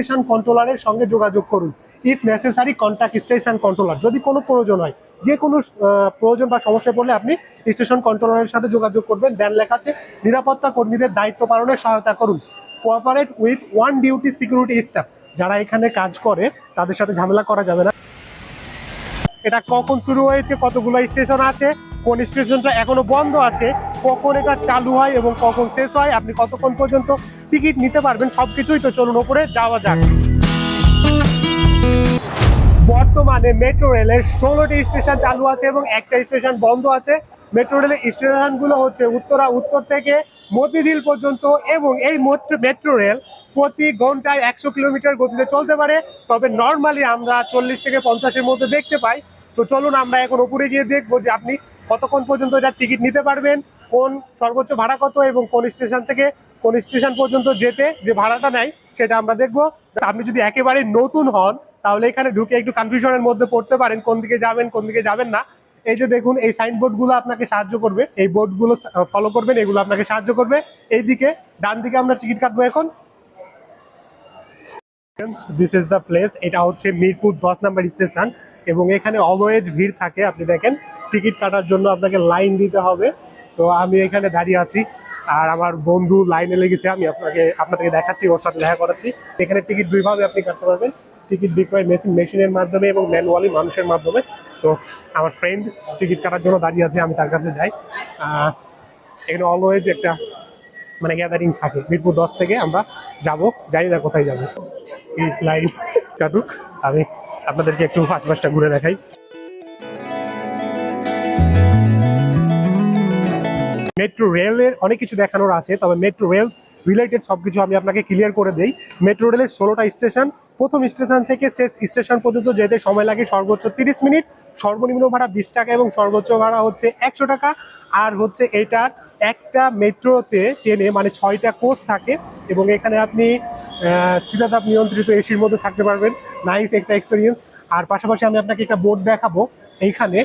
Station কন্ট্রোলারের সঙ্গে যোগাযোগ করুন। If necessary contact station controller. যদি কোনো প্রয়োজন হয়, যে কোনো প্রয়োজন বা সমস্যায় পড়লে আপনি স্টেশন কন্ট্রোলারের সাথে যোগাযোগ করবেন। দেন লেখা আছে নিরাপত্তা কর্মীদের দায়িত্ব পালনে সহায়তা করুন। Cooperate with one duty security staff. যারা এখানে কাজ করে তাদের সাথে ঝামেলা করা যাবে না। এটা কখন শুরু হয়েছে, কতগুলো স্টেশন আছে, কোন স্টেশনটা এখনো বন্ধ আছে, কখন এটা চালু হয় এবং কখন শেষ হয়, আপনি কতক্ষণ পর্যন্ত টিকিট নিতে পারবেন, সবকিছুই। তো চলুন উপরে যাওয়া যাক। বর্তমানে মেট্রো রেলের 16টি স্টেশন চালু আছে এবং একটা স্টেশন বন্ধ আছে। মেট্রো রেলের স্টেশনগুলো হচ্ছে উত্তর থেকে মতিঝিল পর্যন্ত এবং এই মেট্রো রেল প্রতি ঘন্টায় 100 কিলোমিটার গতিতে চলতে পারে। তবে নর্মালি আমরা 40 থেকে 50-এর মধ্যে দেখতে পাই। তো চলুন আমরা এখন উপরে গিয়ে দেখবো যে আপনি কতক্ষণ পর্যন্ত এটার টিকিট নিতে পারবেন, কোন সর্বোচ্চ ভাড়া কত এবং কোন স্টেশন থেকে কোন স্টেশন পর্যন্ত যেতে যে ভাড়াটা নেয় সেটা আমরা দেখবো। আপনি যদি একেবারে নতুন হন তাহলে এখানে ঢুকে একটু কনফিউশনের মধ্যে পড়তে পারেন, কোন দিকে যাবেন কোন দিকে যাবেন না। এই যে দেখুন, এই সাইনবোর্ড গুলো আপনাকে সাহায্য করবে, এই বোর্ড গুলো ফলো করবেন, এগুলো আপনাকে সাহায্য করবে। এইদিকে ডান দিকে আমরা টিকিট কাটবো এখন। This is the place. এটা হচ্ছে মিরপুর 10 নম্বর স্টেশন এবং এখানে অলওয়েজ ভিড় থাকে। আপনি দেখেন টিকিট কাটার জন্য আপনাকে লাইন দিতে হবে। তো আমি এখানে দাঁড়িয়ে আছি আর আমার বন্ধু লাইনে লেগেছে। আমি আপনাদেরকে দেখাচ্ছি, ওর সাথে দেখা করাচ্ছি। এখানে টিকিট দুইভাবে আপনি কাটতে পারবেন, টিকিট বিক্রয় মেশিনের মাধ্যমে এবং ম্যানুয়ালি মানুষের মাধ্যমে। তো আমার ফ্রেন্ড টিকিট কাটার জন্য দাঁড়িয়ে আছে, আমি তার কাছে যাই। এখানে অলওয়েজ একটা গ্যাদারিং থাকে। মিরপুর 10 থেকে আমরা যাব, জানি না কোথায় যাবো। এই লাইন কাটুক, আমি আপনাদেরকে একটু আশপাশটা ঘুরে দেখাই। মেট্রো রেলের অনেক কিছু দেখানোর আছে, তবে মেট্রো রেল রিলেটেড সবকিছু আমি আপনাকে ক্লিয়ার করে দেই। মেট্রো রেলের 16টা স্টেশন। প্রথম স্টেশন থেকে শেষ স্টেশন পর্যন্ত যেতে সময় লাগে সর্বোচ্চ 30 মিনিট। সর্বনিম্ন ভাড়া 20 টাকা এবং সর্বোচ্চ ভাড়া হচ্ছে 100 টাকা। আর হচ্ছে এটার একটা মেট্রোতে ট্রেনে 6টা কোচ থাকে এবং এখানে আপনি শীতাতাপ নিয়ন্ত্রিত এসির মধ্যে থাকতে পারবেন। নাইস একটা এক্সপিরিয়েন্স। আর পাশাপাশি আমি আপনাকে একটা বোর্ড দেখাবো। এখানে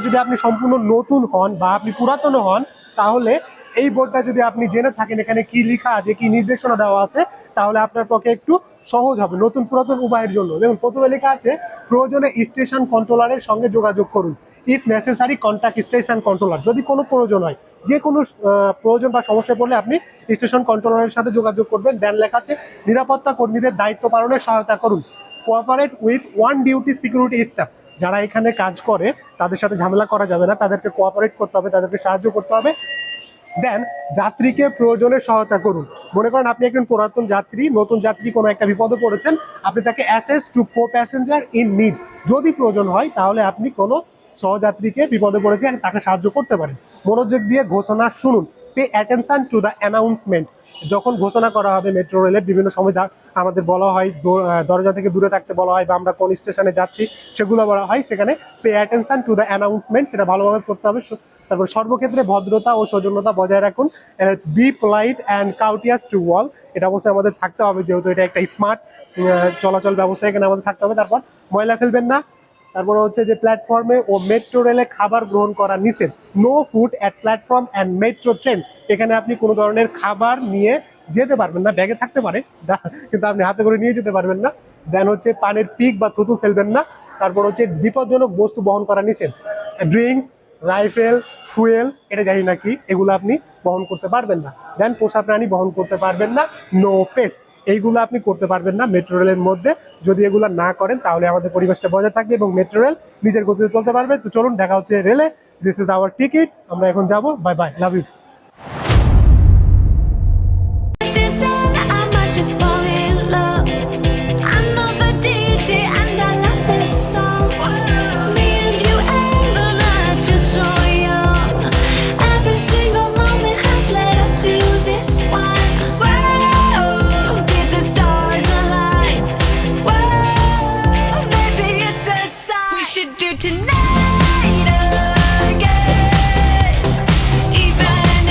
যদি আপনি সম্পূর্ণ নতুন হন বা আপনি পুরাতন হন, তাহলে এই বোর্ডটা যদি আপনি জেনে থাকেন এখানে কি লেখা আছে, কি নির্দেশনা দেওয়া আছে, তাহলে আপনার পক্ষে একটু সহজ হবে নতুন পুরাতন উভয়ের জন্য। দেখুন, প্রথমে লেখা আছে প্রয়োজনে স্টেশন কন্ট্রোলারের সঙ্গে যোগাযোগ করুন। If necessary contact station controller. যদি কোনো প্রয়োজন হয়, যে কোনো প্রয়োজন বা সমস্যায় পড়লে আপনি স্টেশন কন্ট্রোলারের সাথে যোগাযোগ করবেন। দেন লেখা আছে নিরাপত্তা কর্মীদের দায়িত্ব পালনে সহায়তা করুন। Cooperate with one duty security staff. যারা এখানে কাজ করে তাদের সাথে ঝামেলা করা যাবে না, তাদেরকে কোঅপারেট করতে হবে, তাদেরকে সাহায্য করতে হবে। দেন যাত্রীকে প্রয়োজনে সহায়তা করুন। মনে করেন আপনি একজন পুরাতন যাত্রী, নতুন যাত্রী কোনো একটা বিপদে পড়েছেন, আপনি তাকে access to co passenger in need. যদি প্রয়োজন হয় তাহলে আপনি কোনো সহযাত্রীকে বিপদে পড়েছে তাকে সাহায্য করতে পারেন। মনোযোগ দিয়ে ঘোষণা শুনুন। Pay attention to the announcement. যখন ঘোষণা করা হবে মেট্রো রেলের বিভিন্ন সময় আমাদের বলা হয় দরজা থেকে দূরে থাকতে বলা হয় বা আমরা কোন স্টেশনে যাচ্ছি সেগুলো বলা হয়, সেখানে pay attention to the announcement সেটা ভালোভাবে করতে হবে। তারপর সর্বক্ষেত্রে ভদ্রতা ও সৌজন্যতা বজায় রাখুন। B polite and কাউটিয়াস to all. এটা অবশ্যই আমাদের থাকতে হবে, যেহেতু এটা একটা স্মার্ট চলাচল ব্যবস্থা, এখানে আমাদের থাকতে হবে। তারপর ময়লা ফেলবেন না। তারপর হচ্ছে যে প্ল্যাটফর্মে ও মেট্রো রেলে খাবার গ্রহণ করা নিষেধ। No food at platform and metro train. এখানে আপনি কোনো ধরনের খাবার নিয়ে যেতে পারবেন না, ব্যাগে থাকতে পারে কিন্তু আপনি হাতে করে নিয়ে যেতে পারবেন না। দেন হচ্ছে পানের পিক বা থুতু ফেলবেন না। তারপর হচ্ছে বিপজ্জনক বস্তু বহন করা নিষেধ। ড্রিঙ্ক, রাইফেল, ফুয়েল, এটা জানি না কি, এগুলো আপনি বহন করতে পারবেন না। দেন পোষা প্রাণী বহন করতে পারবেন না। নো পেটস, এইগুলো আপনি করতে পারবেন না মেট্রো রেলের মধ্যে। যদি এগুলো না করেন তাহলে আমাদের পরিবেশটা বজায় থাকবে এবং মেট্রো রেল নিজের গতিতে চলতে পারবে। তো চলুন, দেখা হচ্ছে রেলে। This is our ticket. আমরা এখন যাবো। Bye bye, love you. Tonight again, even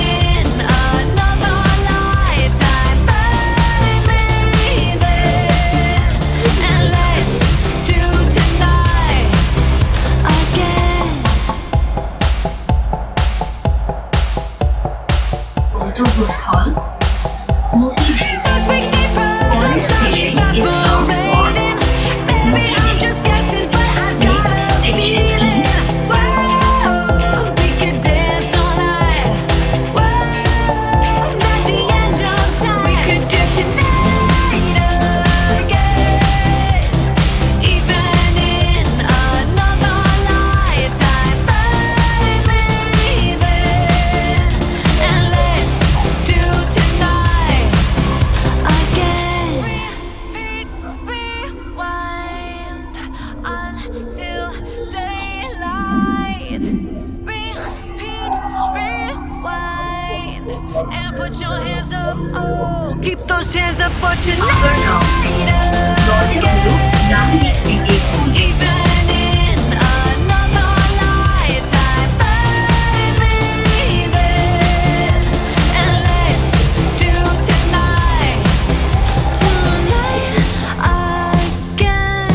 keep those hands up for tonight. Even in another lifetime, baby. And let's do tonight again.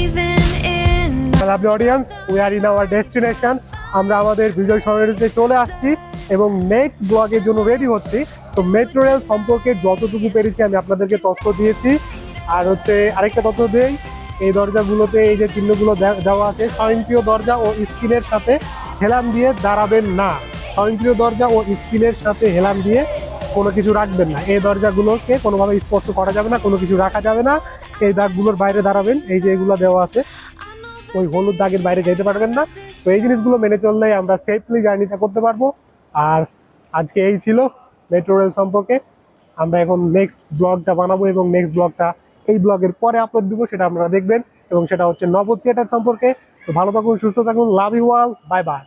Even in lovely audience, we are in our destination. আমরা আমাদের বিজয় সমারোহে চলে আসছি এবং next ব্লগের জন্য ready হচ্ছি। তো মেট্রো রেল সম্পর্কে যতটুকু পেরেছি আমি আপনাদেরকে তথ্য দিয়েছি। আর হচ্ছে আরেকটা তথ্য দেই, এই দরজাগুলোতে এই যে চিহ্নগুলো দেওয়া আছে, স্বয়ংক্রিয় দরজা ও স্ক্রিনের সাথে হেলান দিয়ে দাঁড়াবেন না। স্বয়ংক্রিয় দরজা ও স্ক্রিনের সাথে হেলান দিয়ে কোনো কিছু রাখবেন না। এই দরজাগুলোকে কোনোভাবে স্পর্শ করা যাবে না, কোনো কিছু রাখা যাবে না। এই দাগগুলোর বাইরে দাঁড়াবেন, এই যে এগুলো দেওয়া আছে, ওই হলুদ দাগের বাইরে যেতে পারবেন না। তো এই জিনিসগুলো মেনে চললেই আমরা সেফলি জার্নিটা করতে পারবো। আর আজকে এই ছিল মেট্রো রেল সম্পর্কে। আমরা এখন নেক্সট ব্লগটা বানাবো এবং নেক্সট ব্লগটা এই ব্লগের পরে আপলোড দিব, সেটা আপনারা দেখবেন। এবং সেটা হচ্ছে নব থিয়েটার সম্পর্কে। তো ভালো থাকুন, সুস্থ থাকুন, love you all, bye by.